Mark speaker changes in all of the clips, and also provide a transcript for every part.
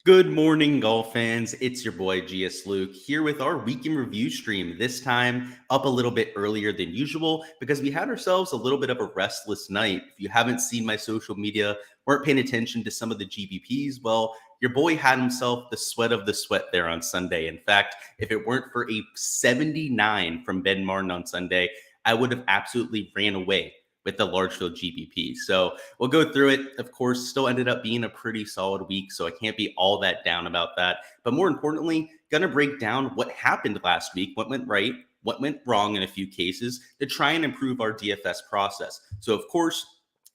Speaker 1: Good morning, golf fans. It's your boy Gsluke here with our weekend review stream. This time up a little bit earlier than usual because we had ourselves a little bit of a restless night. If you haven't seen my social media, weren't paying attention to some of the GPPs, well, your boy had himself the sweat of the sweat there on Sunday. In fact, if it weren't for a 79 from Ben Martin on Sunday, I would have absolutely ran away with the large field GPP. So we'll go through it. Of course, still ended up being a pretty solid week, so I can't be all that down about that. But more importantly, going to break down what happened last week, what went right, what went wrong in a few cases to try and improve our DFS process. So of course,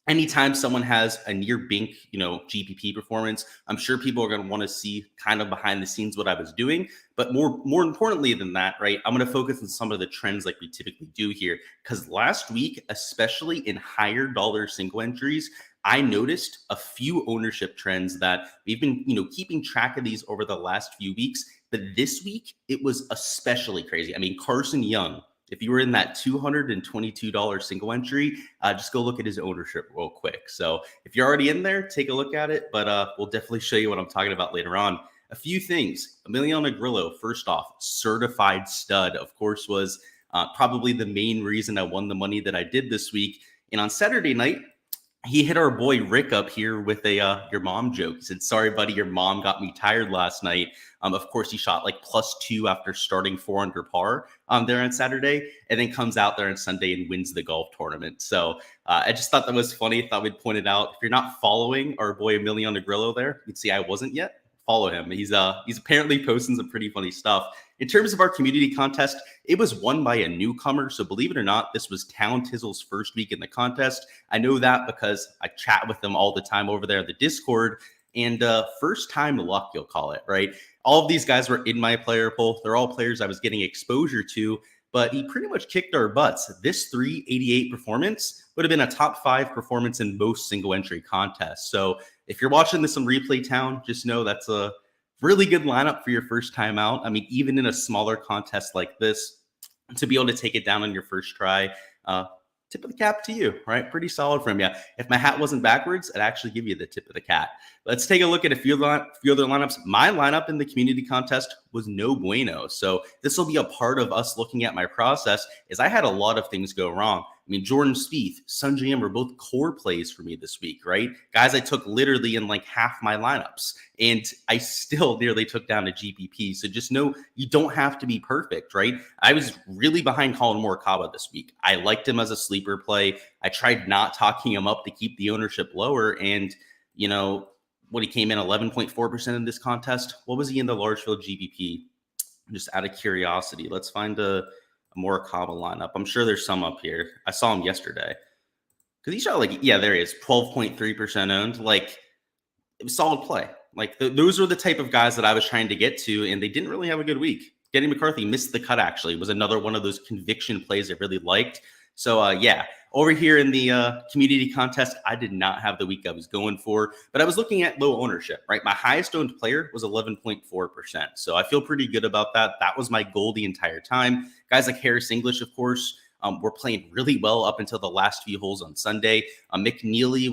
Speaker 1: anytime someone has a near bink, GPP performance, I'm sure people are going to want to see kind of behind the scenes what I was doing. But more importantly than that, right, I'm going to focus on some of the trends like we typically do here. Because last week, especially in higher dollar single entries, I noticed a few ownership trends that we've been, keeping track of these over the last few weeks. But this week, it was especially crazy. I mean, Carson Young, if you were in that $222 single entry, just go look at his ownership real quick. So if you're already in there, take a look at it. But we'll definitely show you what I'm talking about later on. A few things. Emiliano Grillo, first off, certified stud, of course, was probably the main reason I won the money that I did this week. And on Saturday night, he hit our boy Rick up here with a your mom joke. He said, "Sorry, buddy, your mom got me tired last night." Of course, he shot like +2 after starting 4 under par there on Saturday, and then comes out there on Sunday and wins the golf tournament. So I just thought that was funny. Thought we'd point it out. If you're not following our boy Emiliano Grillo there, you can see I wasn't yet. Follow him. He's apparently posting some pretty funny stuff. In terms of our community contest, it was won by a newcomer. So believe it or not, this was Town Tizzle's first week in the contest. I know that because I chat with them all the time over there in the Discord. And first time luck, you'll call it, right? All of these guys were in my player pool. They're all players I was getting exposure to, but he pretty much kicked our butts. This 388 performance would have been a top 5 performance in most single entry contests. So if you're watching this on Replay Town, just know that's a really good lineup for your first time out. I mean, even in a smaller contest like this, to be able to take it down on your first try, tip of the cap to you, right? Pretty solid from you. If my hat wasn't backwards, I'd actually give you the tip of the cap. Let's take a look at a few other lineups. My lineup in the community contest was no bueno. So this will be a part of us looking at my process, is I had a lot of things go wrong. I mean, Jordan Spieth, Sungjae were both core plays for me this week, right? Guys I took literally in like half my lineups, and I still nearly took down a GPP. So just know you don't have to be perfect, right? I was really behind Colin Morikawa this week. I liked him as a sleeper play. I tried not talking him up to keep the ownership lower, and when he came in 11.4% in this contest, what was he in the large field GPP? Just out of curiosity, let's find a Morikawa lineup. I'm sure there's some up here. I saw him yesterday because he shot there he is, 12.3% owned. Like, it was solid play. Like those are the type of guys that I was trying to get to, and they didn't really have a good week. Denny McCarthy missed the cut. Actually, was another one of those conviction plays I really liked. So over here in the community contest, I did not have the week I was going for, but I was looking at low ownership, right? My highest owned player was 11.4%. So I feel pretty good about that. That was my goal the entire time. Guys like Harris English, of course, were playing really well up until the last few holes on Sunday. McNeely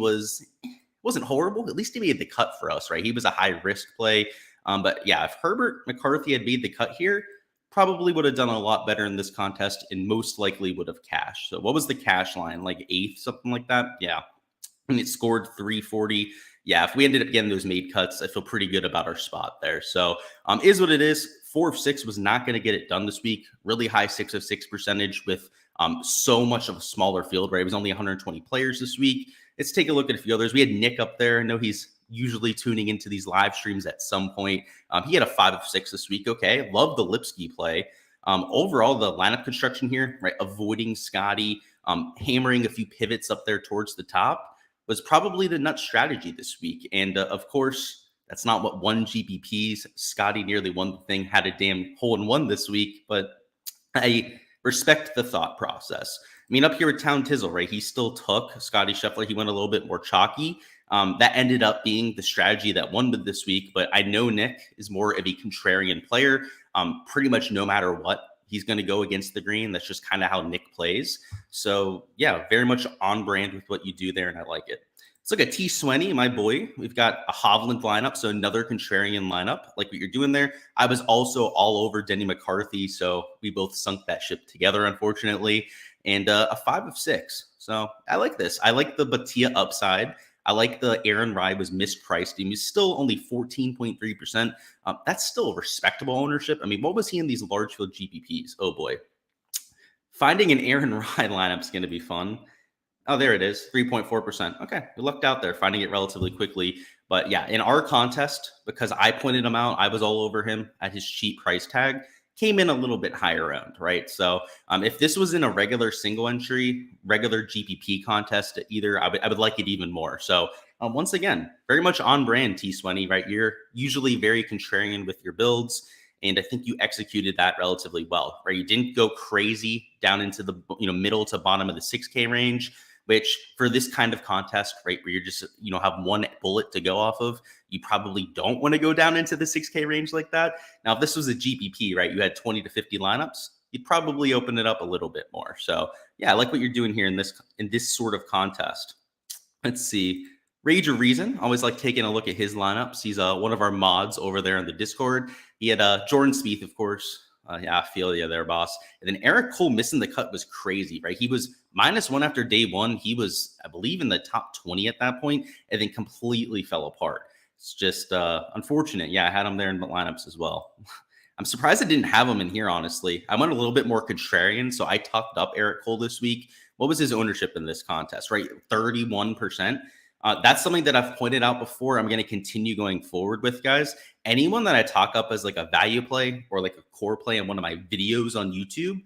Speaker 1: wasn't horrible. At least he made the cut for us, right? He was a high risk play. But yeah, if Herbert McCarthy had made the cut here, probably would have done a lot better in this contest and most likely would have cashed. So what was the cash line? Like 8th, something like that? Yeah. And it scored 340. Yeah, if we ended up getting those made cuts, I feel pretty good about our spot there. So is what it is. 4 of 6 was not going to get it done this week. Really high 6 of 6 percentage with so much of a smaller field, right? It was only 120 players this week. Let's take a look at a few others. We had Nick up there. I know he's usually tuning into these live streams at some point. He had a 5 of 6 this week. Okay, love the Lipsky play. Overall, the lineup construction here, right, avoiding Scotty, hammering a few pivots up there towards the top was probably the nut strategy this week. And of course, that's not what won GPPs. Scotty nearly won the thing, had a damn hole-in-one this week, but I respect the thought process. I mean, up here with Town Tizzle, right, he still took Scotty Scheffler. He went a little bit more chalky. That ended up being the strategy that won with this week. But I know Nick is more of a contrarian player. Pretty much no matter what, he's going to go against the green. That's just kind of how Nick plays. So yeah, very much on brand with what you do there, and I like it. Let's Let's look at T Swenny, my boy. We've got a Hovland lineup, so another contrarian lineup, like what you're doing there. I was also all over Denny McCarthy, so we both sunk that ship together, unfortunately. And a 5 of 6. So I like this. I like the Batia upside. I like the Aaron Rye was mispriced. He was still only 14.3%. That's still respectable ownership. I mean, what was he in these large field GPPs? Oh boy. Finding an Aaron Rye lineup is going to be fun. Oh, there it is, 3.4%. Okay, we lucked out there, finding it relatively quickly. But yeah, in our contest, because I pointed him out, I was all over him at his cheap price tag, came in a little bit higher round, right? So if this was in a regular single entry, regular GPP contest, either, I would like it even more. So once again, very much on brand, T Swenny, right? You're usually very contrarian with your builds. And I think you executed that relatively well, right? You didn't go crazy down into the middle to bottom of the 6K range, which for this kind of contest, right, where you're just, have one bullet to go off of, you probably don't want to go down into the 6K range like that. Now, if this was a GPP, right, you had 20 to 50 lineups, you'd probably open it up a little bit more. So yeah, I like what you're doing here in this sort of contest. Let's see. Rage or Reason, always like taking a look at his lineups. He's one of our mods over there in the Discord. He had Jordan Spieth, of course. Yeah, I feel you there, boss. And then Eric Cole missing the cut was crazy, right? He was -1 after day one. He was, I believe, in the top 20 at that point, and then completely fell apart. It's just unfortunate. Yeah, I had him there in the lineups as well. I'm surprised I didn't have him in here, honestly. I went a little bit more contrarian, so I tucked up Eric Cole this week. What was his ownership in this contest, right? 31%. That's something that I've pointed out before. I'm going to continue going forward with, guys. Anyone that I talk up as like a value play or like a core play in one of my videos on YouTube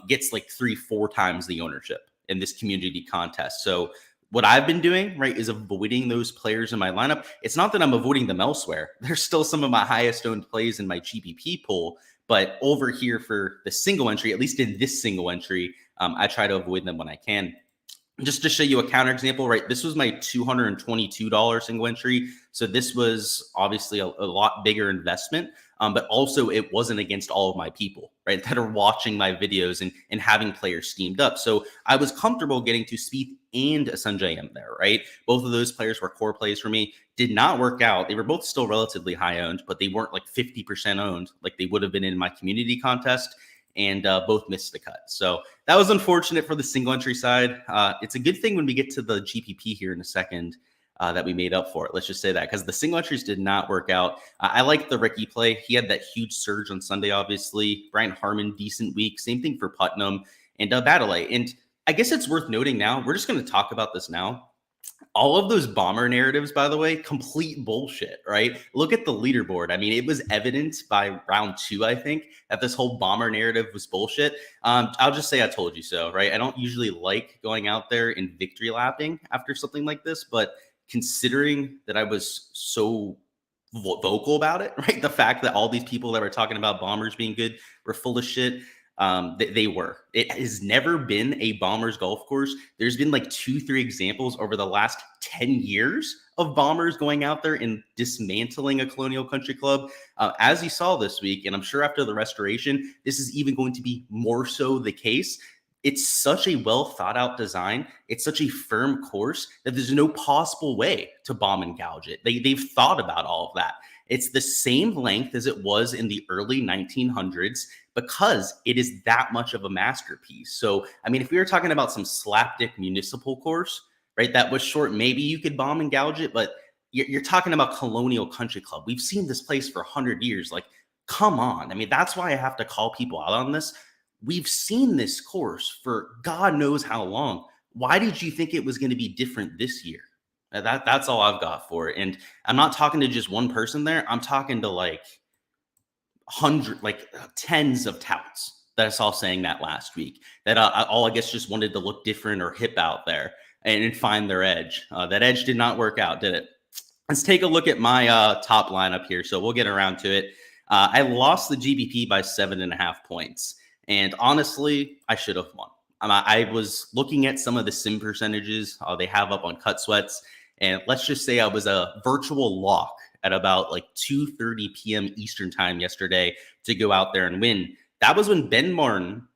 Speaker 1: gets like 3-4 times the ownership in this community contest. So what I've been doing, right, is avoiding those players in my lineup. It's not that I'm avoiding them elsewhere. There's still some of my highest owned plays in my GPP pool, but over here for the single entry, at least in this single entry, I try to avoid them when I can. Just to show you a counterexample, right? This was my $222 single entry. So this was obviously a lot bigger investment, but also it wasn't against all of my people, right, that are watching my videos and having players steamed up. So I was comfortable getting to Spieth and Sanjay in there, right? Both of those players were core plays for me. Did not work out. They were both still relatively high owned, but they weren't like 50% owned like they would have been in my community contest. And both missed the cut. So that was unfortunate for the single entry side. It's a good thing when we get to the GPP here in a second that we made up for it. Let's just say that, because the single entries did not work out. I like the Ricky play. He had that huge surge on Sunday, obviously. Brian Harmon, decent week. Same thing for Putnam and Baddeley. And I guess it's worth noting now, we're just going to talk about this now. All of those bomber narratives, by the way, complete bullshit, right? Look at the leaderboard. I mean, it was evident by round 2, I think, that this whole bomber narrative was bullshit. I'll just say I told you so, right? I don't usually like going out there and victory lapping after something like this, but considering that I was so vocal about it, right? The fact that all these people that were talking about bombers being good were full of shit. They were. It has never been a Bombers golf course. There's been like 2-3 examples over the last 10 years of Bombers going out there and dismantling a Colonial Country Club. As you saw this week, and I'm sure after the restoration, this is even going to be more so the case. It's such a well thought out design. It's such a firm course that there's no possible way to bomb and gouge it. They've thought about all of that. It's the same length as it was in the early 1900s because it is that much of a masterpiece. So, I mean, if we were talking about some slapdick municipal course, right, that was short, maybe you could bomb and gouge it, but you're talking about Colonial Country Club. We've seen this place for 100 years. Like, come on. I mean, that's why I have to call people out on this. We've seen this course for God knows how long. Why did you think it was going to be different this year? That's all I've got for it. And I'm not talking to just one person there. I'm talking to like tens of touts that I saw saying that last week, that all I guess just wanted to look different or hip out there and find their edge. That edge did not work out, did it? Let's take a look at my top lineup here. So we'll get around to it. I lost the GPP by 7.5 points. And honestly, I should have won. I was looking at some of the sim percentages they have up on Cut Sweats. And let's just say I was a virtual lock at about like 2:30 p.m. Eastern time yesterday to go out there and win. That was when Ben Martin,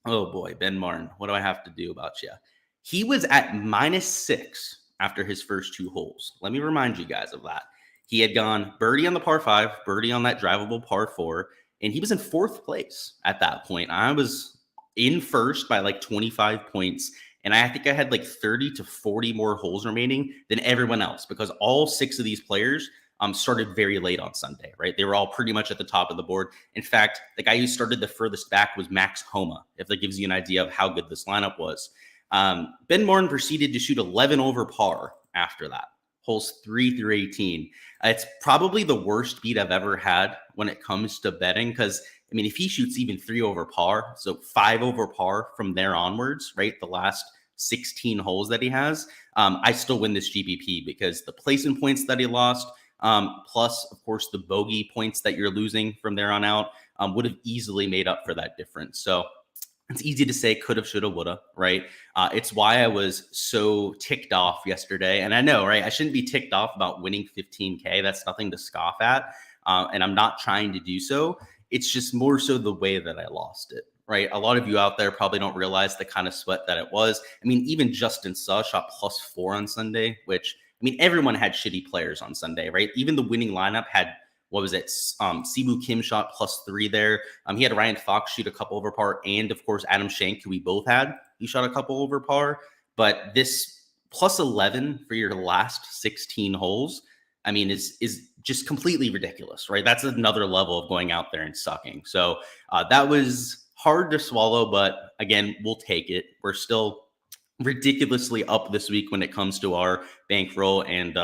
Speaker 1: oh boy, Ben Martin, what do I have to do about you? He was at -6 after his first 2 holes. Let me remind you guys of that. He had gone birdie on the par 5, birdie on that drivable par 4, and he was in 4th place at that point. I was in first by like 25 points, and I think I had like 30 to 40 more holes remaining than everyone else because all 6 of these players started very late on Sunday, right? They were all pretty much at the top of the board. In fact, the guy who started the furthest back was Max Homa, if that gives you an idea of how good this lineup was. Ben Martin proceeded to shoot 11 over par after that, holes 3 through 18. It's probably the worst beat I've ever had when it comes to betting because, I mean, if he shoots even 3 over par, so 5 over par from there onwards, right, the last 16 holes that he has, I still win this GPP because the placement points that he lost, plus, of course, the bogey points that you're losing from there on out would have easily made up for that difference. So it's easy to say could have, should have, would have, right? It's why I was so ticked off yesterday. And I know, right? I shouldn't be ticked off about winning 15K. That's nothing to scoff at. And I'm not trying to do so. It's just more so the way that I lost it, right? A lot of you out there probably don't realize the kind of sweat that it was. I mean, even Justin Suh shot +4 on Sunday, which, I mean, everyone had shitty players on Sunday, right? Even the winning lineup had, what was it? Siwoo Kim shot +3 there. He had Ryan Fox shoot a couple over par, and of course Adam Schenk, who we both had, he shot a couple over par. But this +11 for your last 16 holes, I mean, is just completely ridiculous, right? That's another level of going out there and sucking. So that was hard to swallow, but again, we'll take it. We're still ridiculously up this week when it comes to our bankroll, and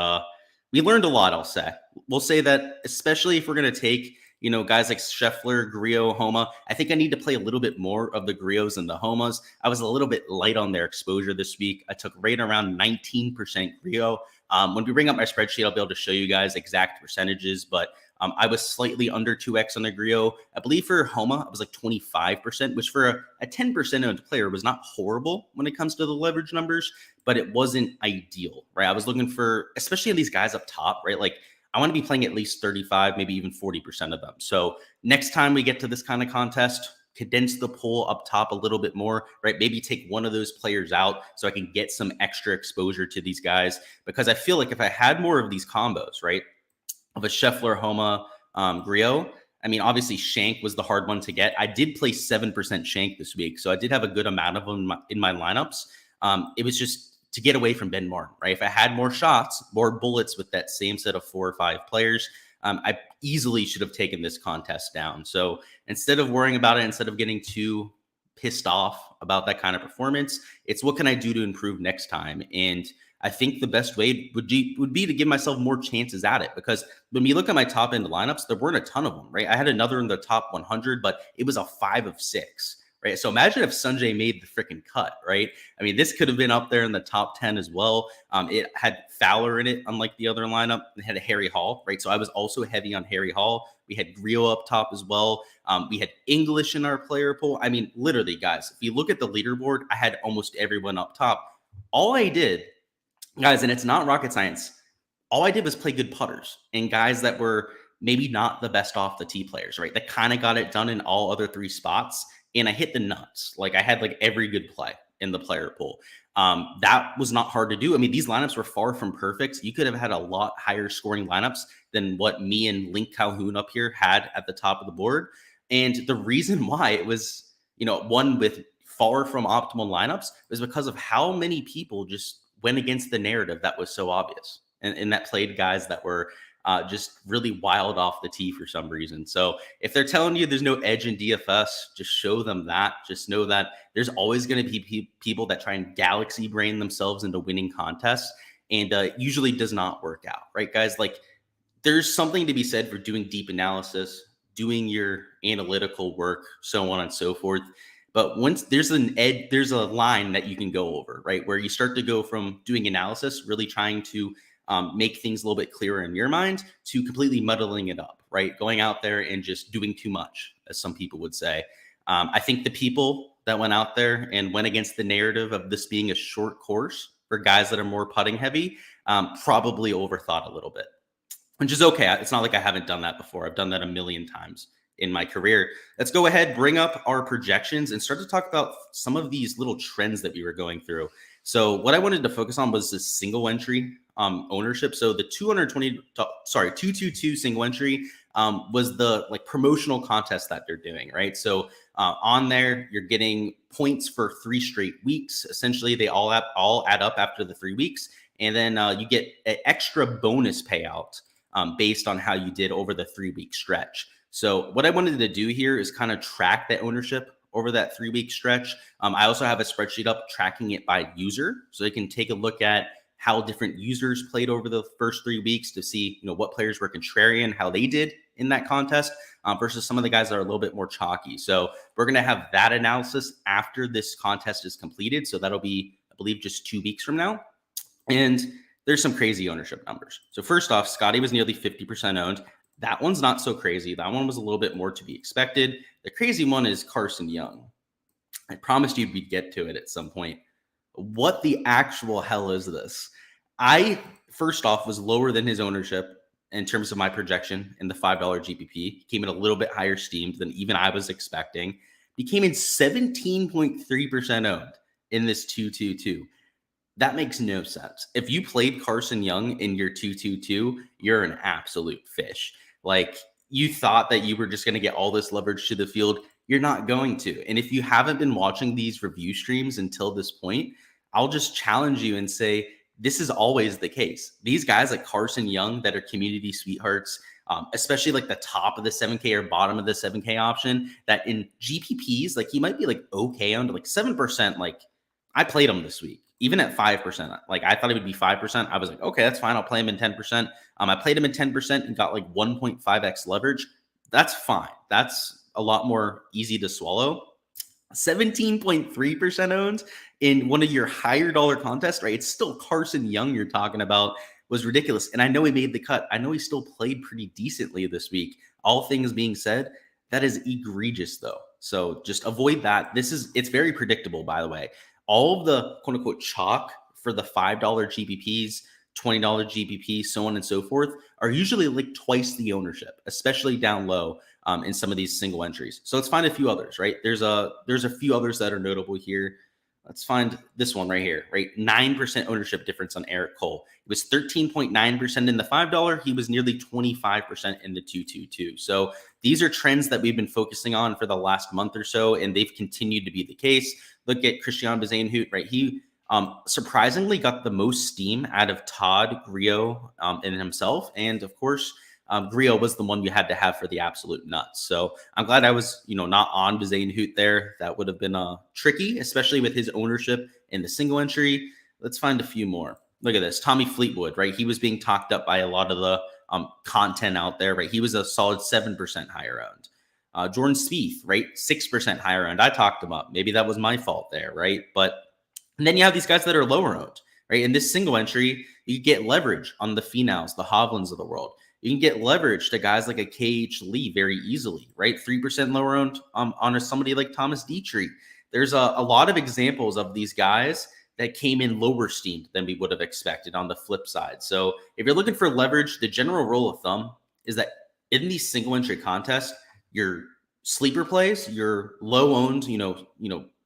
Speaker 1: we learned a lot. I'll say we'll say that, especially if we're going to take, you know, guys like Scheffler, Griot, Homa. I think I need to play a little bit more of the Griots and the Homas. I was a little bit light on their exposure this week. I took right around 19% Griot. When we bring up my spreadsheet, I'll be able to show you guys exact percentages, but I was slightly under 2x on the Griot. I believe for Homa, I was like 25%, which for a 10% owned player was not horrible when it comes to the leverage numbers, but it wasn't ideal, right? I was looking for, especially on these guys up top, right? Like, I want to be playing at least 35, maybe even 40% of them. So next time we get to this kind of contest, condense the pool up top a little bit more, right? Maybe take one of those players out so I can get some extra exposure to these guys, because I feel like if I had more of these combos, right, of a Scheffler, Homa, Griot, I mean, obviously Schenk was the hard one to get. I did play 7% Schenk this week, so I did have a good amount of them in my lineups. It was just to get away from Ben Martin, right? If I had more shots, more bullets with that same set of 4 or 5 players, I easily should have taken this contest down. So instead of worrying about it, instead of getting too pissed off about that kind of performance, it's what can I do to improve next time? And I think the best way would be to give myself more chances at it, because when we look at my top end lineups, there weren't a ton of them, right? I had another in the top 100, but it was a 5 of 6. Right. So imagine if Sanjay made the freaking cut, right? I mean, this could have been up there in the top 10 as well. It had Fowler in it, unlike the other lineup. It had a Harry Hall, right? So I was also heavy on Harry Hall. We had Griot up top as well. We had English in our player pool. I mean, literally, guys, if you look at the leaderboard, I had almost everyone up top. All I did, guys, and it's not rocket science, all I did was play good putters and guys that were maybe not the best off the tee players, right? That kind of got it done in all other 3 spots. And I hit the nuts. Like, I had like every good play in the player pool. That was not hard to do. I mean, these lineups were far from perfect. You could have had a lot higher scoring lineups than what me and Link Calhoun up here had at the top of the board. And the reason why it was, you know, one with far from optimal lineups was because of how many people just went against the narrative that was so obvious, and that played guys that were just really wild off the tee for some reason. So if they're telling you there's no edge in DFS, just show them that. Just know that there's always going to be people that try and galaxy brain themselves into winning contests, and usually does not work out, right, guys? Like, there's something to be said for doing deep analysis, doing your analytical work, so on and so forth. But once there's an edge, there's a line that you can go over, right, where you start to go from doing analysis, really trying to make things a little bit clearer in your mind, to completely muddling it up, right? Going out there and just doing too much, as some people would say. I think the people that went out there and went against the narrative of this being a short course for guys that are more putting heavy probably overthought a little bit, which is okay. It's not like I haven't done that before. I've done that a million times in my career. Let's go ahead, bring up our projections, and start to talk about some of these little trends that we were going through. So what I wanted to focus on was the single entry ownership. So the 222 single entry was the like promotional contest that they're doing, right? So on there, you're getting points for 3 straight weeks. Essentially, they all add up after the 3 weeks, and then you get an extra bonus payout based on how you did over the 3-week stretch. So what I wanted to do here is kind of track that ownership over that 3-week stretch. I also have a spreadsheet up tracking it by user, so you can take a look at how different users played over the first 3 weeks to see, what players were contrarian, how they did in that contest versus some of the guys that are a little bit more chalky. So we're going to have that analysis after this contest is completed. So that'll be, I believe, just 2 weeks from now. And there's some crazy ownership numbers. So first off, Scotty was nearly 50% owned. That one's not so crazy. That one was a little bit more to be expected. The crazy one is Carson Young. I promised you we'd get to it at some point. What the actual hell is this? I, first off, was lower than his ownership in terms of my projection in the $5 GPP. He came in a little bit higher steamed than even I was expecting. He came in 17.3% owned in this 222. That makes no sense. If you played Carson Young in your 222, you're an absolute fish. Like, you thought that you were just going to get all this leverage to the field. You're not going to. And if you haven't been watching these review streams until this point, I'll just challenge you and say, this is always the case. These guys like Carson Young that are community sweethearts, especially like the top of the 7K or bottom of the 7K option, that in GPPs, like he might be like okay on to like 7%. Like, I played him this week. Even at 5%, like I thought it would be 5%. I was like, okay, that's fine. I'll play him in 10%. I played him in 10% and got like 1.5x leverage. That's fine. That's a lot more easy to swallow. 17.3% owned in one of your higher dollar contests, right? It's still Carson Young you're talking about, was ridiculous. And I know he made the cut. I know he still played pretty decently this week. All things being said, that is egregious though. So just avoid that. It's very predictable, by the way. All of the quote unquote chalk for the $5 GPPs, $20 GPP, so on and so forth, are usually like twice the ownership, especially down low in some of these single entries. So let's find a few others, right? There's a few others that are notable here. Let's find this one right here, right? 9% ownership difference on Eric Cole. It was 13.9% in the $5. He was nearly 25% in the 222. So these are trends that we've been focusing on for the last month or so, and they've continued to be the case. Look at Christian Bezainhout, right? He surprisingly got the most steam out of Todd, Grillo, and himself. And of course, Grillo was the one you had to have for the absolute nuts. So I'm glad I was, not on Bezainhout there. That would have been tricky, especially with his ownership in the single entry. Let's find a few more. Look at this. Tommy Fleetwood, right? He was being talked up by a lot of the content out there, right? He was a solid 7% higher owned. Jordan Spieth, right? 6% higher owned. I talked him up. Maybe that was my fault there, right? And then you have these guys that are lower owned, right? In this single entry, you get leverage on the Finals, the Hovlands of the world. You can get leverage to guys like a KH Lee very easily, right? 3% lower owned on somebody like Thomas Dietrich. There's a lot of examples of these guys that came in lower steamed than we would have expected on the flip side. So if you're looking for leverage, the general rule of thumb is that in these single entry contests, your sleeper plays, your low owned,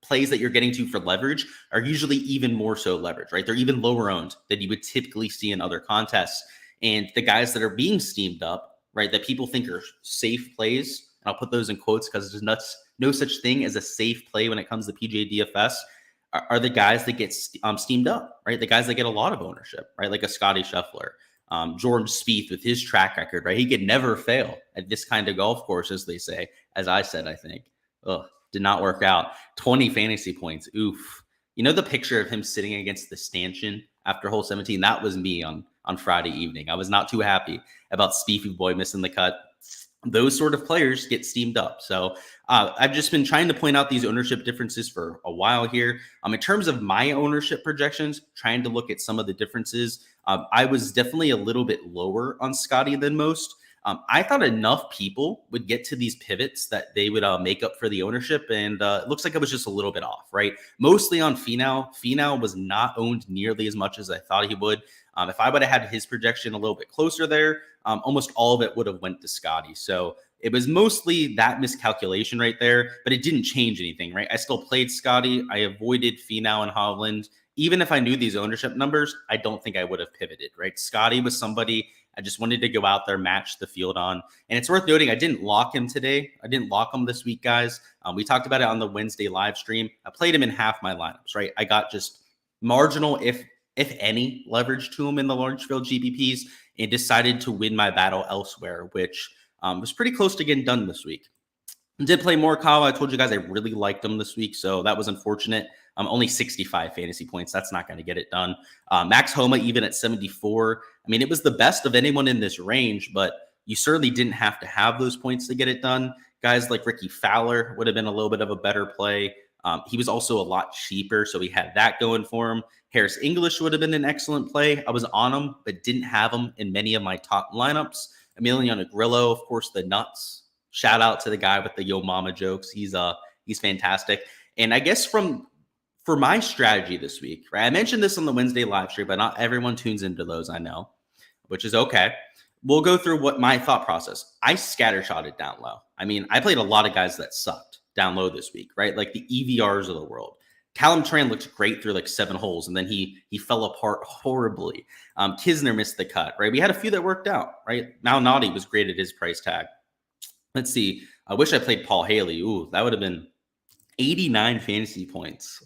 Speaker 1: plays that you're getting to for leverage are usually even more so leverage, right? They're even lower owned than you would typically see in other contests. And the guys that are being steamed up, right, that people think are safe plays, and I'll put those in quotes because there's no such thing as a safe play when it comes to PGA DFS, are the guys that get steamed up, right? The guys that get a lot of ownership, right? Like a Scotty Scheffler, Jordan Spieth with his track record, right? He could never fail at this kind of golf course, as they say, as I said, I think. Did not work out. 20 fantasy points. Oof. The picture of him sitting against the stanchion after hole 17, that was me on Friday evening. I was not too happy about Spieth boy missing the cut. Those sort of players get steamed up. So I've just been trying to point out these ownership differences for a while here. In terms of my ownership projections, trying to look at some of the differences, I was definitely a little bit lower on Scotty than most. I thought enough people would get to these pivots that they would make up for the ownership, and it looks like I was just a little bit off, right? Mostly on Finau. Finau was not owned nearly as much as I thought he would. If I would have had his projection a little bit closer there, almost all of it would have went to Scotty. So it was mostly that miscalculation right there, but it didn't change anything, right? I still played Scotty. I avoided Finau and Hovland, even if I knew these ownership numbers, I don't think I would have pivoted, right? Scotty was somebody I just wanted to go out there, match the field on. And it's worth noting, I didn't lock him today. I didn't lock him this week, guys. We talked about it on the Wednesday live stream. I played him in half my lineups, right? I got just marginal, if any, leverage to him in the large field GPPs and decided to win my battle elsewhere, which was pretty close to getting done this week. Did play Morikawa. I told you guys I really liked him this week, so that was unfortunate. Only 65 fantasy points. That's not going to get it done. Max Homa, even at 74. I mean, it was the best of anyone in this range, but you certainly didn't have to have those points to get it done. Guys like Ricky Fowler would have been a little bit of a better play. He was also a lot cheaper, so he had that going for him. Harris English would have been an excellent play. I was on him, but didn't have him in many of my top lineups. Emiliano Grillo, of course, the nuts. Shout out to the guy with the Yo Mama jokes. He's fantastic. And I guess for my strategy this week, right? I mentioned this on the Wednesday live stream, but not everyone tunes into those, I know, which is okay. We'll go through what my thought process. I scattershotted down low. I mean, I played a lot of guys that sucked down low this week, right? Like the EVRs of the world. Callum Tran looked great through like 7 holes, and then he fell apart horribly. Kisner missed the cut, right? We had a few that worked out, right? Now Naughty was great at his price tag. Let's see. I wish I played Paul Haley. Ooh, that would have been 89 fantasy points.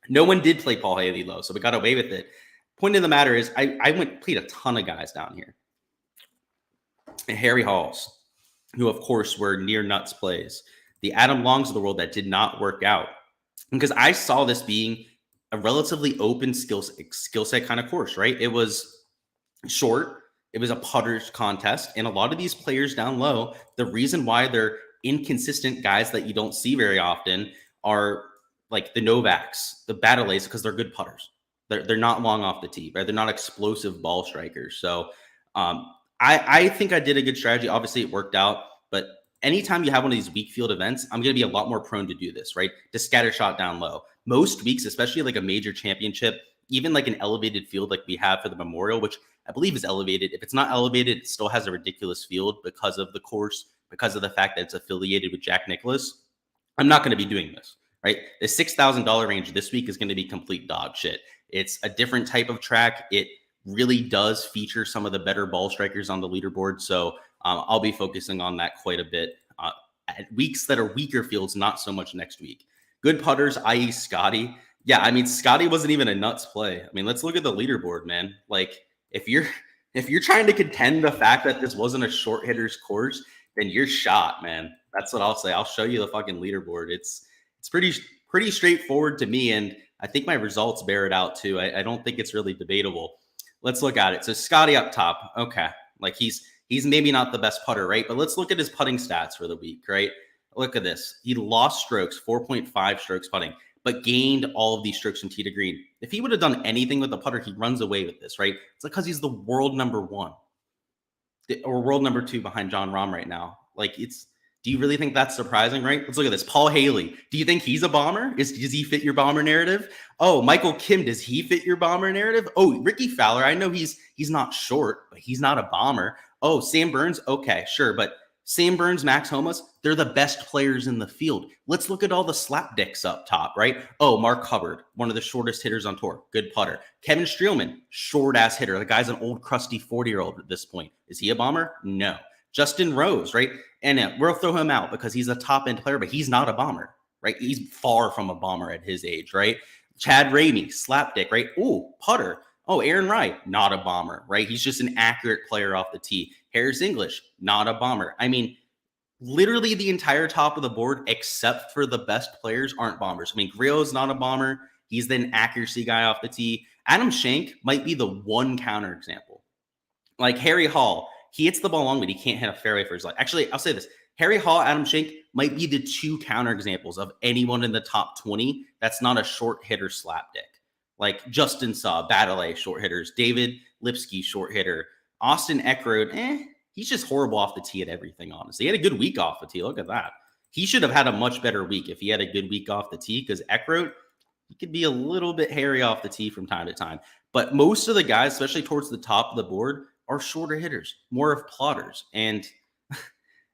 Speaker 1: No one did play Paul Haley low, so we got away with it. Point of the matter is, I played a ton of guys down here. And Harry Halls, who of course were near nuts plays. The Adam Longs of the world that did not work out. Because I saw this being a relatively open skill set kind of course, right? It was short. It was a putter's contest. And a lot of these players down low, the reason why they're inconsistent guys that you don't see very often are like the Novaks, the Battles, because they're good putters. They're not long off the tee, right? They're not explosive ball strikers. So I think I did a good strategy. Obviously, it worked out. But anytime you have one of these weak field events, I'm going to be a lot more prone to do this, right? To scatter shot down low. Most weeks, especially like a major championship, even like an elevated field like we have for the Memorial, which I believe is elevated. If it's not elevated, it still has a ridiculous field because of the course, because of the fact that it's affiliated with Jack Nicklaus. I'm not going to be doing this, right? The $6,000 range this week is going to be complete dog shit. It's a different type of track. It really does feature some of the better ball strikers on the leaderboard. So I'll be focusing on that quite a bit at weeks that are weaker fields, not so much next week. Good putters, i.e. Scotty. Yeah, I mean, Scotty wasn't even a nuts play. I mean, let's look at the leaderboard, man. Like, if you're trying to contend the fact that this wasn't a short hitter's course, then you're shot, man. That's what I'll say. I'll show you the fucking leaderboard. It's pretty straightforward to me, and I think my results bear it out too. I don't think it's really debatable. Let's look at it. So Scotty up top. Okay. Like he's maybe not the best putter, right? But let's look at his putting stats for the week, right? Look at this. He lost strokes, 4.5 strokes putting, but gained all of these strokes from tee to green. If he would have done anything with the putter, he runs away with this, right? It's because he's the world number 1 or world number 2 behind John Rahm right now. Like do you really think that's surprising, right? Let's look at this. Paul Haley. Do you think he's a bomber? Does he fit your bomber narrative? Oh, Michael Kim. Does he fit your bomber narrative? Oh, Ricky Fowler. I know he's not short, but he's not a bomber. Oh, Sam Burns. Okay, sure. But Sam Burns, Max Homas, they're the best players in the field. Let's look at all the slapdicks up top, right? Oh, Mark Hubbard, one of the shortest hitters on tour. Good putter. Kevin Streelman, short-ass hitter. The guy's an old, crusty 40-year-old at this point. Is he a bomber? No. Justin Rose, right? And we'll throw him out because he's a top-end player, but he's not a bomber, right? He's far from a bomber at his age, right? Chad Ramey, slapdick, right? Oh, putter. Oh, Aaron Wright, not a bomber, right? He's just an accurate player off the tee. Harris English, not a bomber. I mean, literally the entire top of the board, except for the best players, aren't bombers. I mean, Grillo's not a bomber. He's the accuracy guy off the tee. Adam Schenk might be the one counterexample. Like Harry Hall, he hits the ball long, but he can't hit a fairway for his life. Actually, I'll say this. Harry Hall, Adam Schenk might be the 2 counterexamples of anyone in the top 20 that's not a short hitter slapdick. Like Justin Saw, Battles, short hitters. David Lipsky, short hitter. Austin Eckroyd, he's just horrible off the tee at everything, honestly. He had a good week off the tee. Look at that. He should have had a much better week if he had a good week off the tee, because Eckroyd, he could be a little bit hairy off the tee from time to time. But most of the guys, especially towards the top of the board, are shorter hitters, more of plotters. And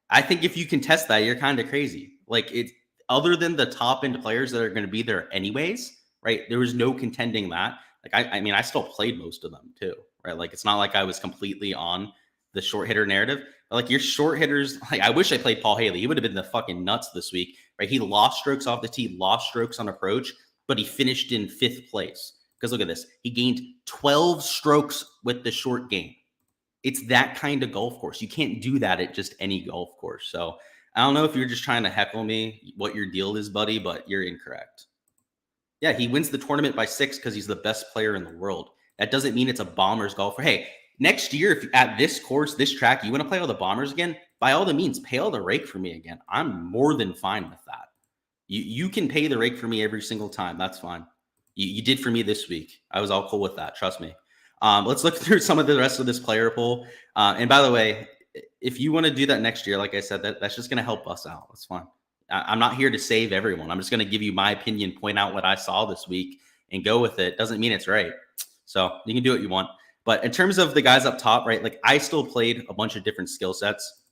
Speaker 1: I think if you can test that, you're kind of crazy. Like, it's other than the top end players that are going to be there anyways, right? There was no contending that. Like, I mean, I still played most of them too, right? Like, it's not like I was completely on the short hitter narrative. But like, your short hitters, like, I wish I played Paul Haley. He would have been the fucking nuts this week, right? He lost strokes off the tee, lost strokes on approach, but he finished in 5th place. Because look at this. He gained 12 strokes with the short game. It's that kind of golf course. You can't do that at just any golf course. So I don't know if you're just trying to heckle me what your deal is, buddy, but you're incorrect. Yeah, he wins the tournament by 6 because he's the best player in the world. That doesn't mean it's a Bombers golfer. Hey, next year, if at this course, this track, you want to play all the Bombers again, by all the means, pay all the rake for me again. I'm more than fine with that. You can pay the rake for me every single time. That's fine. You did for me this week. I was all cool with that. Trust me. Let's look through some of the rest of this player pool. And by the way, if you want to do that next year, like I said, that's just going to help us out. That's fine. I'm not here to save everyone. I'm just going to give you my opinion, point out what I saw this week, and go with it. Doesn't mean it's right. So you can do what you want. But in terms of the guys up top, right, like I still played a bunch of different skill sets.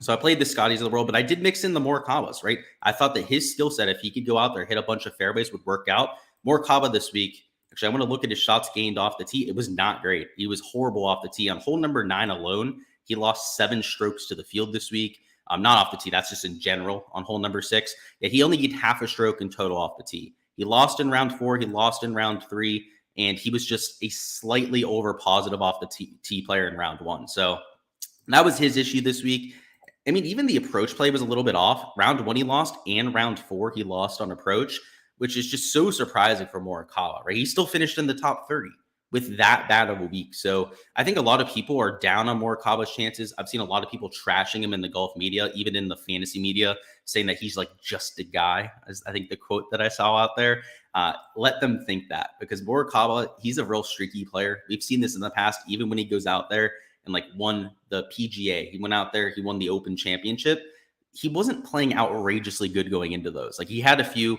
Speaker 1: So I played the Scotties of the world, but I did mix in the Morikawas, right? I thought that his skill set, if he could go out there, hit a bunch of fairways, would work out. Morikawa this week, actually, I want to look at his shots gained off the tee. It was not great. He was horrible off the tee. On hole number 9 alone, he lost 7 strokes to the field this week. Not off the tee. That's just in general on hole number 6. Yeah, he only gained half a stroke in total off the tee. He lost in round 4. He lost in round 3. And he was just a slightly over positive off the tee player in round 1. So that was his issue this week. I mean, even the approach play was a little bit off. Round 1 he lost, and round 4 he lost on approach, which is just so surprising for Morikawa, right? He still finished in the top 30 with that bad of a week. So I think a lot of people are down on Morikawa's chances. I've seen a lot of people trashing him in the golf media, even in the fantasy media, saying that he's like just a guy, as I think the quote that I saw out there. Let them think that, because Morikawa, he's a real streaky player. We've seen this in the past, even when he goes out there and like won the PGA. He went out there, he won the Open Championship. He wasn't playing outrageously good going into those. Like, he had a few,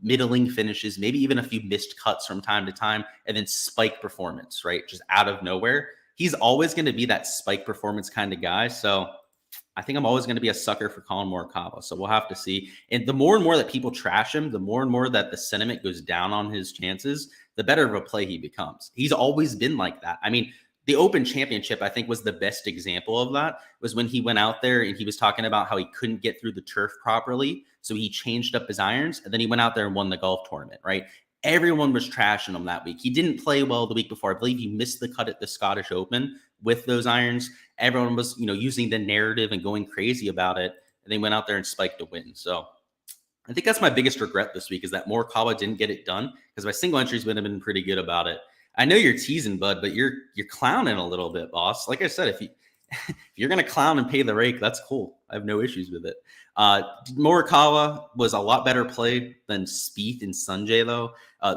Speaker 1: middling finishes, maybe even a few missed cuts from time to time, and then spike performance, right? Just out of nowhere. He's always going to be that spike performance kind of guy. So I think I'm always going to be a sucker for Colin Morikawa. So we'll have to see. And the more and more that people trash him, the more and more that the sentiment goes down on his chances, the better of a play he becomes. He's always been like that. I mean, the Open Championship, I think, was the best example of that, was when he went out there and he was talking about how he couldn't get through the turf properly. So he changed up his irons, and then he went out there and won the golf tournament, right? Everyone was trashing him that week. He didn't play well the week before. I believe he missed the cut at the Scottish Open with those irons. Everyone was, using the narrative and going crazy about it. And they went out there and spiked a win. So I think that's my biggest regret this week, is that Morikawa didn't get it done, because my single entries would have been pretty good about it. I know you're teasing, bud, but you're clowning a little bit, boss. Like I said, if you're going to clown and pay the rake, that's cool. I have no issues with it. Morikawa was a lot better play than Spieth and Sanjay, though.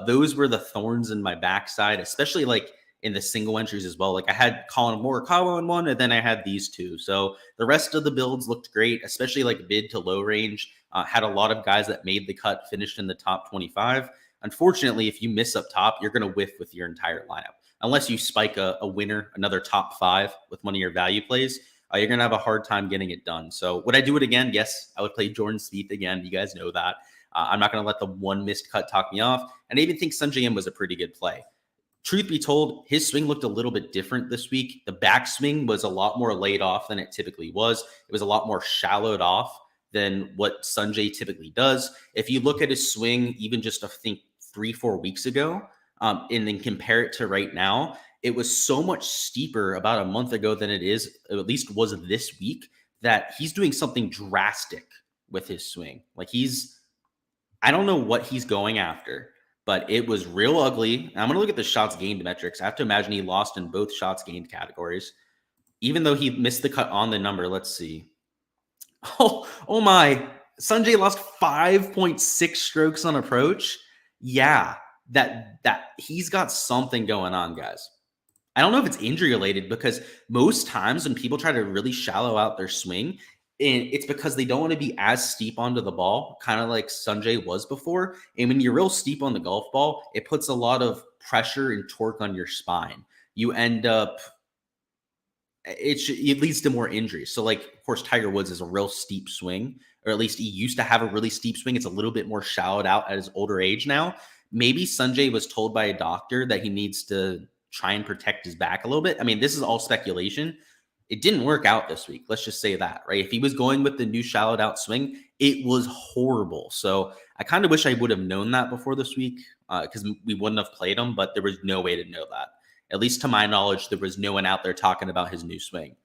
Speaker 1: Those were the thorns in my backside, especially like in the single entries as well. Like, I had Colin Morikawa in one, and then I had these two. So the rest of the builds looked great, especially like mid to low range. Had a lot of guys that made the cut, finished in the top 25. Unfortunately, if you miss up top, you're going to whiff with your entire lineup. Unless you spike a winner, another top 5 with one of your value plays, you're going to have a hard time getting it done. So would I do it again? Yes, I would play Jordan Spieth again. You guys know that. I'm not going to let the one missed cut talk me off. And I even think Sungjae was a pretty good play. Truth be told, his swing looked a little bit different this week. The backswing was a lot more laid off than it typically was. It was a lot more shallowed off than what Sungjae typically does. If you look at his swing, even just I think 3-4 weeks ago, and then compare it to right now, it was so much steeper about a month ago than it is, or at least was this week, that he's doing something drastic with his swing. Like, I don't know what he's going after, but it was real ugly. I'm going to look at the shots gained metrics. I have to imagine he lost in both shots gained categories, even though he missed the cut on the number. Let's see. Oh my. Sungjae lost 5.6 strokes on approach. Yeah, that he's got something going on, guys. I don't know if it's injury related, because most times when people try to really shallow out their swing, and it's because they don't want to be as steep onto the ball, kind of like Sungjae was before. And when you're real steep on the golf ball, it puts a lot of pressure and torque on your spine. You end up, it leads to more injuries. So, like, of course, Tiger Woods is a real steep swing, or at least he used to have a really steep swing. It's a little bit more shallowed out at his older age now. maybe Sanjay was told by a doctor that he needs to try and protect his back a little bit. I mean, this is all speculation. It didn't work out this week. Let's just say that, right? If he was going with the new shallowed out swing, it was horrible. So I kind of wish I would have known that before this week because we wouldn't have played him, but there was no way to know that. At least to my knowledge, there was no one out there talking about his new swing.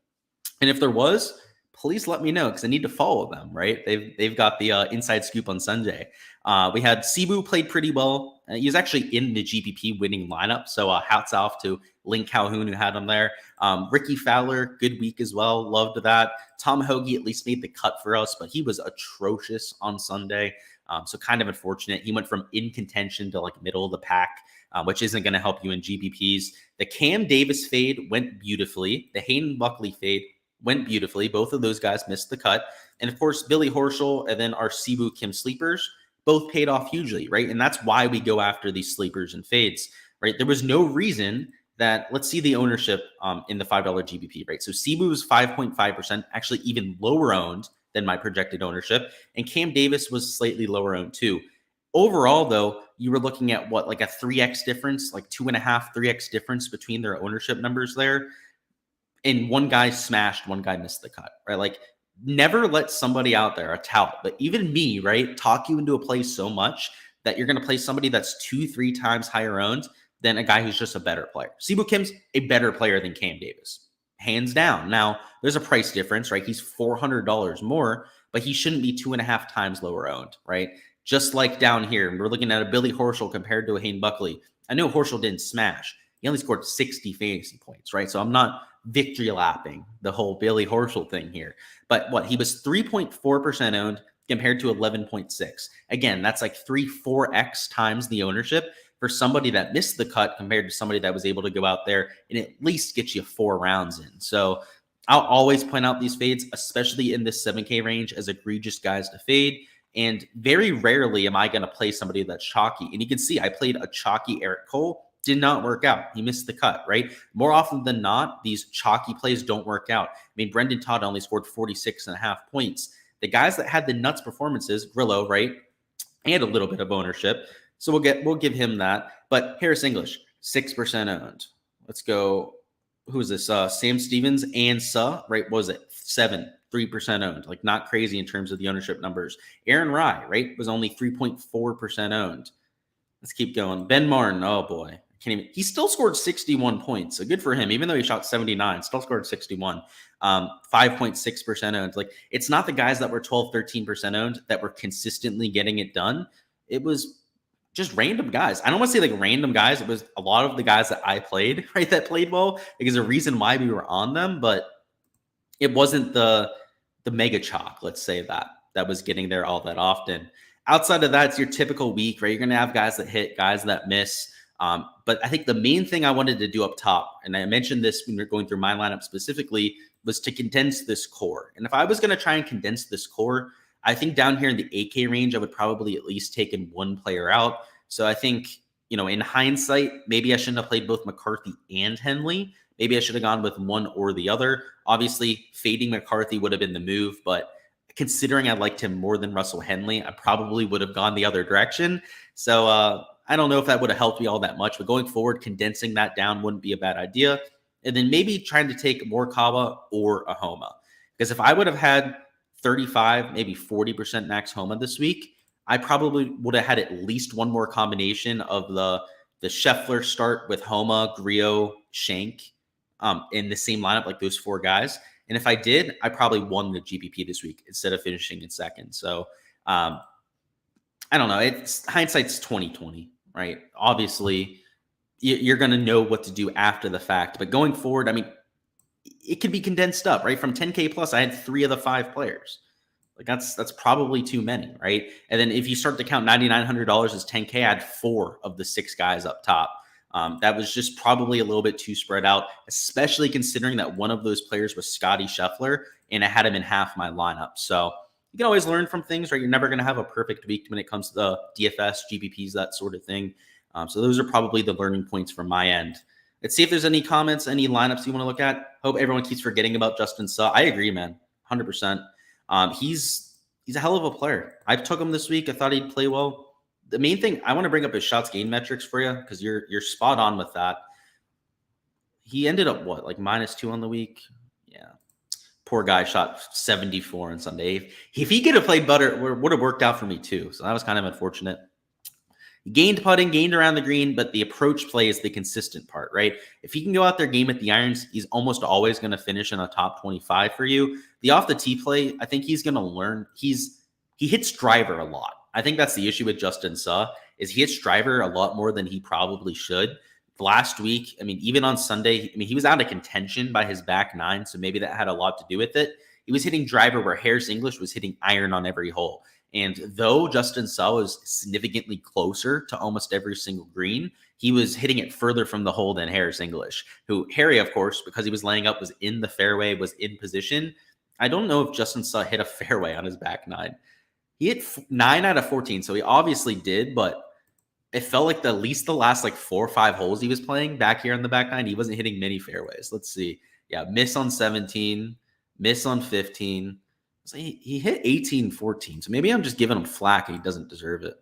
Speaker 1: And if there was, please let me know because I need to follow them, right? They've got the inside scoop on Sunday. We had Sibu played pretty well. He was actually in the GPP winning lineup. So hats off to Link Calhoun who had him there. Ricky Fowler, good week as well. Loved that. Tom Hoagie at least made the cut for us, but he was atrocious on Sunday. So kind of unfortunate. He went from in contention to like middle of the pack, which isn't going to help you in GPPs. The Cam Davis fade went beautifully. The Hayden Buckley fade went beautifully. Both of those guys missed the cut. And of course, Billy Horschel and then our Sibu Kim sleepers both paid off hugely, right? And that's why we go after these sleepers and fades, right? There was no reason that, let's see the ownership in the $5 GBP, right? So Sibu was 5.5%, actually even lower owned than my projected ownership. And Cam Davis was slightly lower owned too. Overall, though, you were looking at what, like a 3x difference, like 2.5, 3x difference between their ownership numbers there. And one guy smashed, one guy missed the cut, right? Like, never let somebody out there, a tout, but even me, right, talk you into a play so much that you're going to play somebody that's 2-3 times higher owned than a guy who's just a better player. Sibu Kim's a better player than Cam Davis, hands down. Now, there's a price difference, right? He's $400 more, but he shouldn't be 2.5 times lower owned, right? Just like down here, we're looking at a Billy Horschel compared to a Hayden Buckley. I know Horschel didn't smash. He only scored 60 fantasy points, right? So I'm not victory lapping the whole Billy Horschel thing here. But what, he was 3.4% owned compared to 11.6. Again, that's like 3-4x times the ownership for somebody that missed the cut compared to somebody that was able to go out there and at least get you 4 rounds in. So I'll always point out these fades, especially in this 7K range, as egregious guys to fade. And very rarely am I going to play somebody that's chalky. And you can see I played a chalky Eric Cole. Did not work out. He missed the cut, right? More often than not, these chalky plays don't work out. I mean, Brendan Todd only scored 46.5 points. The guys that had the nuts performances, Grillo, right, and a little bit of ownership. So we'll give him that. But Harris English, 6% owned. Let's go. Who is this? Sam Stevens and Suh, right? What was it? 3% owned. Like, not crazy in terms of the ownership numbers. Aaron Rye, right, was only 3.4% owned. Let's keep going. Ben Martin, oh boy. He still scored 61 points. So good for him. Even though he shot 79, still scored 61. 5.6% owned. Like, it's not the guys that were 12, 13% owned that were consistently getting it done. It was just random guys. I don't want to say like random guys. It was a lot of the guys that I played, right, that played well. Because a reason why we were on them, but it wasn't the mega chalk, let's say that was getting there all that often. Outside of that, it's your typical week, right? You're going to have guys that hit, guys that miss. But I think the main thing I wanted to do up top, and I mentioned this when we were going through my lineup specifically, was to condense this core. And if I was going to try and condense this core, I think down here in the 8K range, I would probably at least taken one player out. So I think, in hindsight, maybe I shouldn't have played both McCarthy and Henley. Maybe I should have gone with one or the other. Obviously, fading McCarthy would have been the move, but considering I liked him more than Russell Henley, I probably would have gone the other direction. So I don't know if that would have helped me all that much, but going forward, condensing that down wouldn't be a bad idea. And then maybe trying to take Morikawa or a Homa. Because if I would have had 35, maybe 40% max Homa this week, I probably would have had at least one more combination of the Scheffler start with Homa, Griot, Shank in the same lineup, like those 4 guys. And if I did, I probably won the GPP this week instead of finishing in second. So I don't know. It's hindsight's 2020, right? Obviously, you're going to know what to do after the fact. But going forward, I mean, it could be condensed up, right? From 10K plus, I had 3 of the 5 players. Like that's probably too many, right? And then if you start to count $9,900 as 10K, I had 4 of the 6 guys up top. That was just probably a little bit too spread out, especially considering that one of those players was Scotty Scheffler, and I had him in half my lineup. So you can always learn from things, right? You're never going to have a perfect week when it comes to the DFS, GPPs, that sort of thing. So those are probably the learning points from my end. Let's see if there's any comments, any lineups you want to look at. Hope everyone keeps forgetting about Justin Suh. I agree, man, 100%. He's a hell of a player. I took him this week. I thought he'd play well. The main thing I want to bring up is shots gained metrics for you because you're spot on with that. He ended up what, like -2 on the week? Yeah. Poor guy shot 74 on Sunday. If he could have played better, it would have worked out for me too. So that was kind of unfortunate. He gained putting, gained around the green, but the approach play is the consistent part, right? If he can go out there game at the irons, he's almost always going to finish in a top 25 for you. The off the tee play, I think he's going to learn. He hits driver a lot. I think that's the issue with Justin Suh, is he hits driver a lot more than he probably should. Last week, I mean, even on Sunday, I mean, he was out of contention by his back nine, so maybe that had a lot to do with it. He was hitting driver where Harris English was hitting iron on every hole. And though Justin Suh was significantly closer to almost every single green, he was hitting it further from the hole than Harris English, who Harry, of course, because he was laying up, was in the fairway, was in position. I don't know if Justin Suh hit a fairway on his back nine. He hit 9 out of 14, so he obviously did, but it felt like at least the last like 4 or 5 holes he was playing back here on the back nine, he wasn't hitting many fairways. Let's see. Yeah, miss on 17, miss on 15. So he hit 18, 14. So maybe I'm just giving him flack and he doesn't deserve it.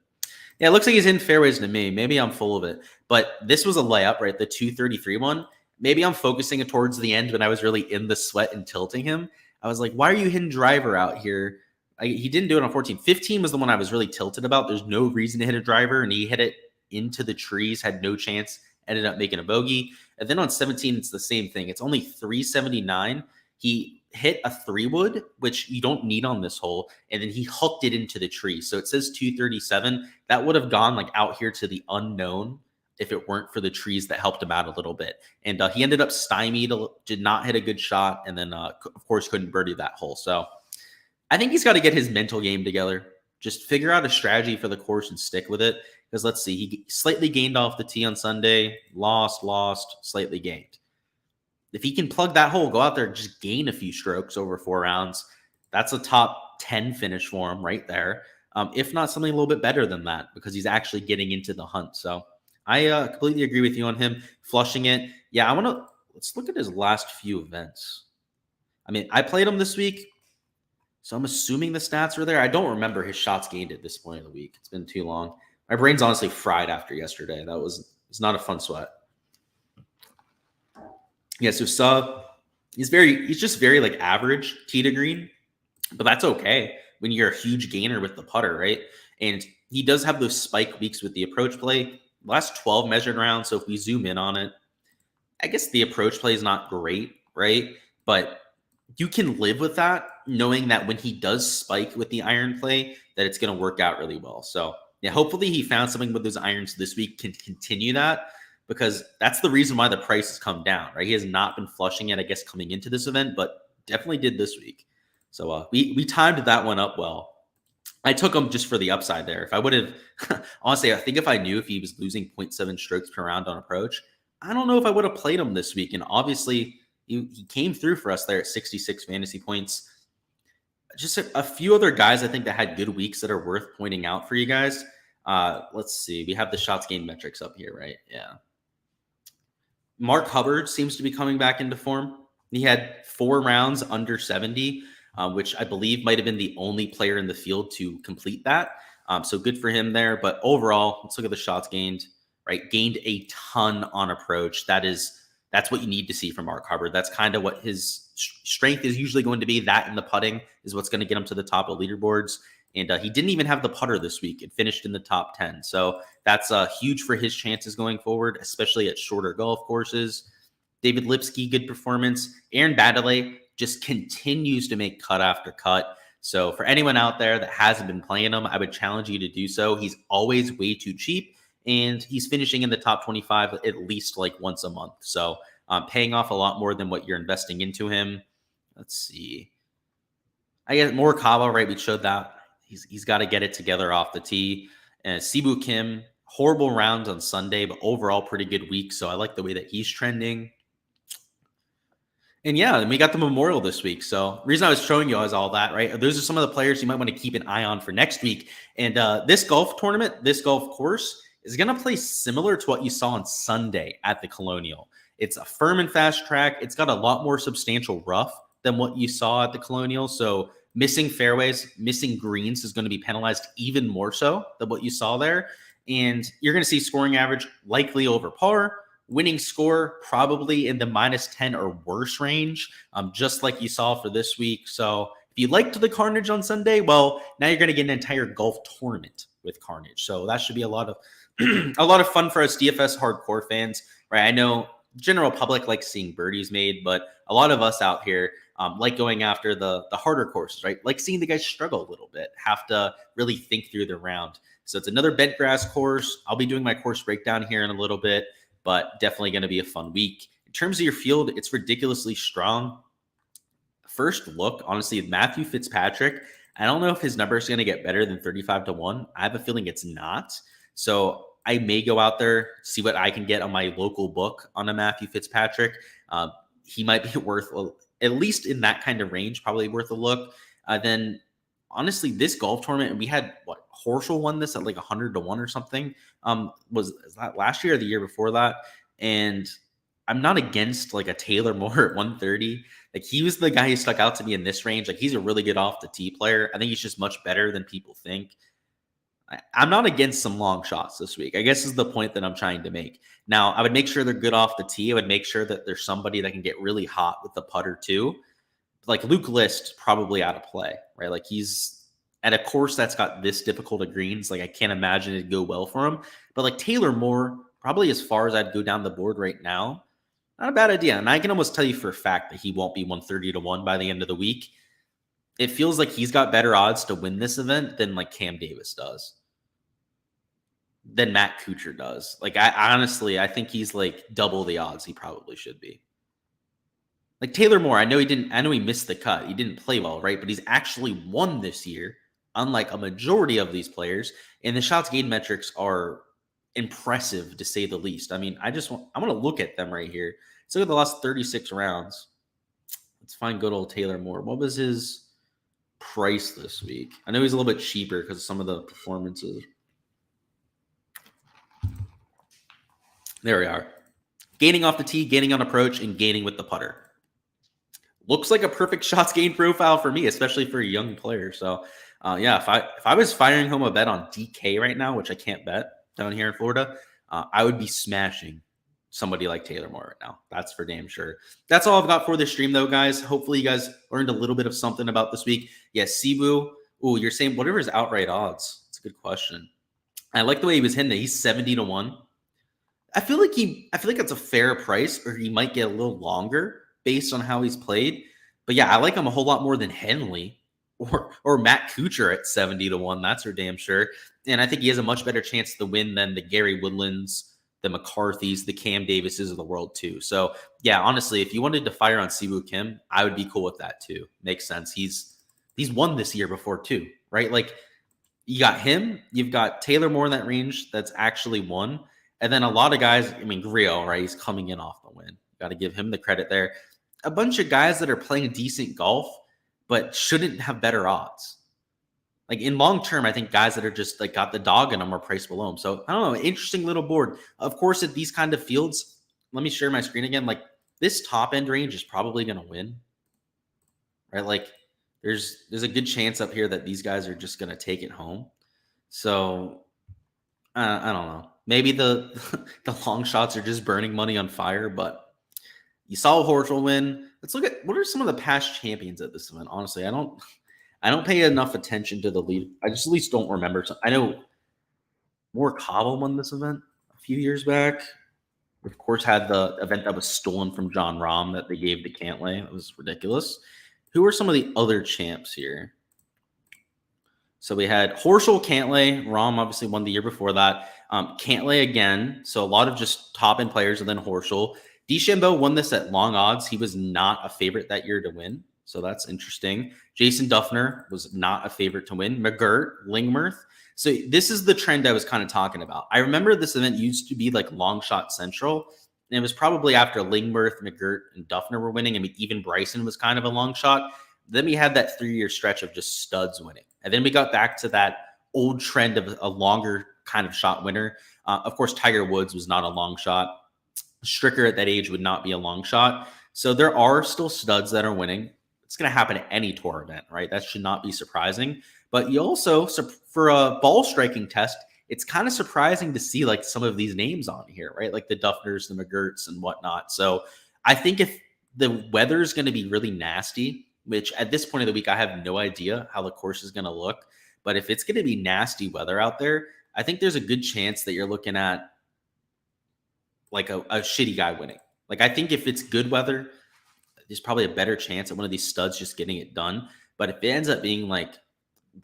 Speaker 1: Yeah, it looks like he's in fairways to me. Maybe I'm full of it. But this was a layup, right? The 233 one. Maybe I'm focusing it towards the end when I was really in the sweat and tilting him. I was like, why are you hitting driver out here? He didn't do it on 14. 15 was the one I was really tilted about. There's no reason to hit a driver, and he hit it into the trees, had no chance, ended up making a bogey. And then on 17, it's the same thing. It's only 379. He hit a 3-wood, which you don't need on this hole, and then he hooked it into the tree. So it says 237. That would have gone like out here to the unknown if it weren't for the trees that helped him out a little bit. And he ended up stymied, did not hit a good shot, and then, of course, couldn't birdie that hole. So I think he's got to get his mental game together. Just figure out a strategy for the course and stick with it. Because let's see, he slightly gained off the tee on Sunday, lost, slightly gained. If he can plug that hole, go out there, just gain a few strokes over 4 rounds, that's a top 10 finish for him right there. If not something a little bit better than that, because he's actually getting into the hunt. So I completely agree with you on him flushing it. Yeah, let's look at his last few events. I mean, I played him this week, so I'm assuming the stats were there. I don't remember his shots gained at this point of the week. It's been too long. My brain's honestly fried after yesterday. It's not a fun sweat. Yeah, so Suh, he's just very like average tee to green, but that's okay when you're a huge gainer with the putter, right? And he does have those spike weeks with the approach play. Last 12 measured rounds, so if we zoom in on it, I guess the approach play is not great, right? But you can live with that, knowing that when he does spike with the iron play, that it's going to work out really well. So yeah, hopefully he found something with those irons this week, can continue that, because that's the reason why the price has come down, right? He has not been flushing it, I guess, coming into this event, but definitely did this week. So we timed that one up well. I took him just for the upside there. If I would have, honestly, I think if I knew if he was losing 0.7 strokes per round on approach, I don't know if I would have played him this week. And obviously, he came through for us there at 66 fantasy points. Just a few other guys I think that had good weeks that are worth pointing out for you guys. Let's see. We have the shots gained metrics up here, right? Yeah. Mark Hubbard seems to be coming back into form. He had 4 rounds under 70, which I believe might have been the only player in the field to complete that. So good for him there. But overall, let's look at the shots gained, right? Gained a ton on approach. That's what you need to see from Mark Hubbard. That's kind of what his strength is usually going to be. That and the putting is what's going to get him to the top of leaderboards. And he didn't even have the putter this week. It finished in the top 10. So that's huge for his chances going forward, especially at shorter golf courses. David Lipsky, good performance. Aaron Baddeley just continues to make cut after cut. So for anyone out there that hasn't been playing him, I would challenge you to do so. He's always way too cheap, and he's finishing in the top 25 at least like once a month. So paying off a lot more than what you're investing into him. Let's see. I guess Morikawa, right? We showed that. He's got to get it together off the tee. And Sibu Kim, horrible round on Sunday, but overall pretty good week. So I like the way that he's trending. And yeah, we got the Memorial this week. So the reason I was showing you is all that, right? Those are some of the players you might want to keep an eye on for next week. And this golf tournament, this golf course is going to play similar to what you saw on Sunday at the Colonial. It's a firm and fast track. It's got a lot more substantial rough than what you saw at the Colonial. So missing fairways, missing greens is going to be penalized even more so than what you saw there. And you're going to see scoring average likely over par, winning score probably in the -10 or worse range, just like you saw for this week. So if you liked the Carnage on Sunday, well, now you're going to get an entire golf tournament with Carnage. So that should be a lot of a lot of fun for us DFS hardcore fans, right? I know general public likes seeing birdies made, but a lot of us out here like going after the harder courses, right? Like seeing the guys struggle a little bit, have to really think through the round. So it's another bent grass course. I'll be doing my course breakdown here in a little bit, but definitely going to be a fun week. In terms of your field, it's ridiculously strong. First look, honestly, Matthew Fitzpatrick, I don't know if his number is going to get better than 35-1. I have a feeling it's not. So I may go out there, see what I can get on my local book on a Matthew Fitzpatrick. He might be worth, at least in that kind of range, probably worth a look. Then, honestly, this golf tournament, we had, Horschel won this at like 100-1 or something. Was that last year or the year before that? And I'm not against like a Taylor Moore at 130. Like he was the guy who stuck out to me in this range. Like he's a really good off the tee player. I think he's just much better than people think. I'm not against some long shots this week, I guess is the point that I'm trying to make. Now, I would make sure they're good off the tee. I would make sure that there's somebody that can get really hot with the putter too. Like Luke List, probably out of play, right? Like he's at a course that's got this difficult of greens. Like I can't imagine it'd go well for him. But like Taylor Moore, probably as far as I'd go down the board right now, not a bad idea. And I can almost tell you for a fact that he won't be 130-1 by the end of the week. It feels like he's got better odds to win this event than like Cam Davis does, than Matt Kuchar does. Like I honestly, I think he's like double the odds he probably should be. Like Taylor Moore, I know he missed the cut. He didn't play well, right? But he's actually won this year, unlike a majority of these players. And the shots gained metrics are impressive to say the least. I mean, I want to look at them right here. Let's look at the last 36 rounds. Let's find good old Taylor Moore. What was his price this week? I know he's a little bit cheaper because of some of the performances. There we are. Gaining off the tee, gaining on approach, and gaining with the putter. Looks like a perfect shots gained profile for me, especially for a young player. So, yeah, if I was firing home a bet on DK right now, which I can't bet down here in Florida, I would be smashing somebody like Taylor Moore right now. That's for damn sure. That's all I've got for this stream, though, guys. Hopefully, you guys learned a little bit of something about this week. Yes, Sibu. Ooh, you're saying whatever his outright odds. That's a good question. I like the way he was hitting it. He's 70-1. I feel like that's a fair price, or he might get a little longer based on how he's played. But yeah, I like him a whole lot more than Henley or Matt Kuchar at 70-1. That's for damn sure. And I think he has a much better chance to win than the Gary Woodlands, the McCarthys, the Cam Davises of the world too. So yeah, honestly, if you wanted to fire on Siwoo Kim, I would be cool with that too. Makes sense. He's won this year before too, right? Like you got him, you've got Taylor Moore in that range that's actually won. And then a lot of guys, I mean, Grillo, right? He's coming in off the win. Got to give him the credit there. A bunch of guys that are playing decent golf, but shouldn't have better odds. Like in long term, I think guys that are just like got the dog in them are priced below them. So I don't know, interesting little board. Of course, at these kind of fields, let me share my screen again. Like this top end range is probably going to win, right? Like there's a good chance up here that these guys are just going to take it home. So I don't know. Maybe the long shots are just burning money on fire, but you saw Horschel win. Let's look at what are some of the past champions at this event. Honestly, I don't pay enough attention to the lead. I just at least don't remember. I know Morikawa won this event a few years back. Of course, had the event that was stolen from John Rahm that they gave to Cantlay. It was ridiculous. Who are some of the other champs here? So we had Horschel, Cantlay. Rahm obviously won the year before that. Cantlay again. So a lot of just top end players, and then Horschel. DeChambeau won this at long odds. He was not a favorite that year to win. So that's interesting. Jason Duffner was not a favorite to win. McGirt, Lingmerth. So this is the trend I was kind of talking about. I remember this event used to be like long shot central. And it was probably after Lingmerth, McGirt, and Duffner were winning. I mean, even Bryson was kind of a long shot. Then we had that 3-year stretch of just studs winning. And then we got back to that old trend of a longer kind of shot winner. Of course, Tiger Woods was not a long shot. Stricker at that age would not be a long shot. So there are still studs that are winning. it's going to happen at any tournament, right? That should not be surprising. But you also, for a ball striking test, it's kind of surprising to see like some of these names on here, right? Like the Duffners, the McGirts, and whatnot. So I think if the weather is going to be really nasty, which at this point of the week, I have no idea how the course is going to look. But if it's going to be nasty weather out there, I think there's a good chance that you're looking at like a shitty guy winning. Like I think if it's good weather, there's probably a better chance at one of these studs just getting it done. But if it ends up being like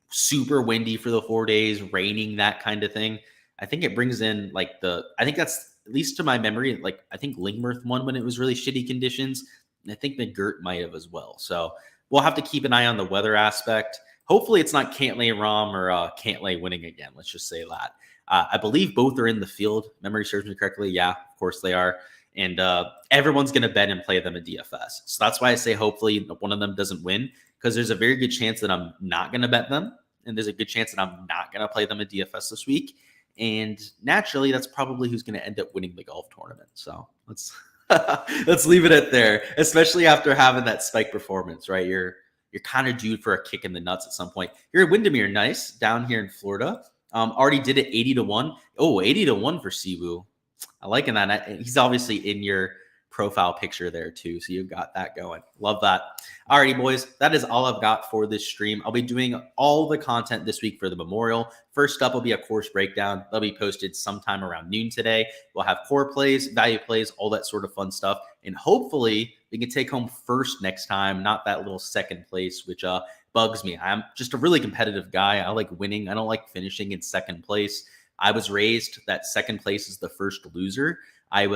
Speaker 1: super windy for the 4 days, raining, that kind of thing, I think it brings in like I think that's, at least to my memory, like I think Lingmerth won when it was really shitty conditions. And I think McGirt might have as well. So we'll have to keep an eye on the weather aspect. Hopefully it's not Cantlay Rom or Cantlay winning again. Let's just say that. I believe both are in the field. Memory serves me correctly. Yeah, of course they are. And everyone's going to bet and play them at DFS. So that's why I say hopefully one of them doesn't win, because there's a very good chance that I'm not going to bet them. And there's a good chance that I'm not going to play them at DFS this week. And naturally, that's probably who's going to end up winning the golf tournament. So let's let's leave it at there, especially after having that spike performance, right? You're kind of due for a kick in the nuts at some point. You're at Windermere, nice, down here in Florida. Already did it 80-1. Oh, 80-1 for Siwoo. I liking that. He's obviously in your profile picture there too, so you've got that going. Love that. Alrighty, boys, that is all I've got for this stream. I'll be doing all the content this week for the Memorial. First up will be a course breakdown. That'll be posted sometime around noon today. We'll have core plays, value plays, all that sort of fun stuff, and hopefully we can take home first next time, not that little second place, which bugs me. I'm just a really competitive guy. I like winning. I don't like finishing in second place. I was raised that second place is the first loser. I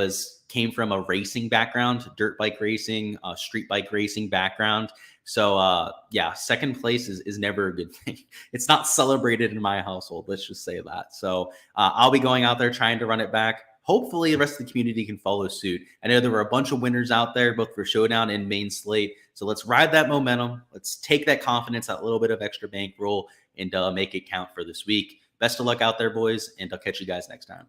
Speaker 1: came from a racing background, dirt bike racing, street bike racing background. So yeah, second place is never a good thing. It's not celebrated in my household. Let's just say that. So I'll be going out there trying to run it back. Hopefully the rest of the community can follow suit. I know there were a bunch of winners out there, both for Showdown and Main Slate. So let's ride that momentum. Let's take that confidence, that little bit of extra bankroll, and make it count for this week. Best of luck out there, boys, and I'll catch you guys next time.